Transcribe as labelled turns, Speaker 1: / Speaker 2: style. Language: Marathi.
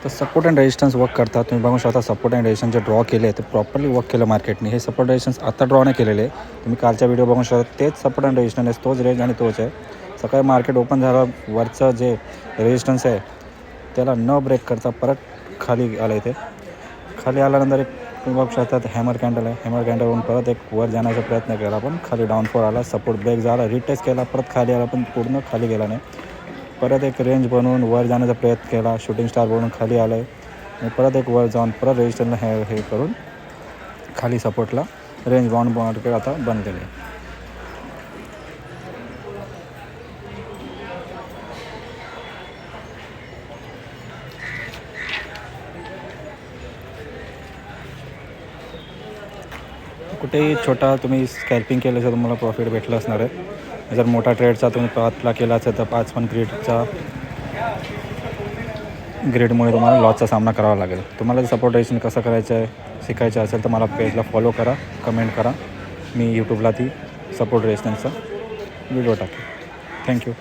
Speaker 1: तर सपोर्ट अँड रेजिस्टन्स वर्क करतात. तुम्ही बघू शकता सपोर्ट अँड रेजिस्टन्स जे ड्रॉ केले ते प्रॉपरली वर्क केलं मार्केटने. हे सपोर्ट रेजिस्टन्स आता ड्रॉ नाही केलेले. तुम्ही कालच्या व्हिडिओ बघू शकता तेच सपोर्ट अँड रेजिस्टन्स तोच रेंज आणि तोच आहे. सकाळी मार्केट ओपन झालं वरचं जे रेजिस्टन्स आहे त्याला न ब्रेक करता परत खाली आलं. इथे खाली आल्यानंतर एक तुम्ही बघू शकता हॅमर कॅन्डल आहे. हॅमर कॅन्डलवरून परत एक वर जाण्याचा प्रयत्न केला पण खाली डाऊनफॉल आला. सपोर्ट ब्रेक झाला, रिटेस्ट केला, परत खाली आला पण पूर्ण खाली गेला नाही. परत एक रेंज बनवून वर जाण्याचा प्रयत्न केला, शूटिंग स्टार बनवून खाली आलं आहे आणि परत एक वर जाऊन परत रेजिस्टरला हे करून खाली सपोर्टला रेंज बाउंड मार्केट आता बंद केले. कुठेही छोटा तुम्ही स्कॅल्पिंग केलं तर तुम्हाला प्रॉफिट भेटलं असणार आहे. जर मोठा ट्रेडचा तुम्ही 5ला केला असेल तर 5 पण ग्रेडमुळे तुम्हाला लॉसचा सामना करावा लागेल. तुम्हाला सपोर्ट रेजिस्टन्स कसं करायचं आहे शिकायचं असेल तर मला पेजला फॉलो करा, कमेंट करा. मी यूट्यूबला ती सपोर्ट रेजिस्टन्सचा व्हिडिओ टाकेन. थँक्यू.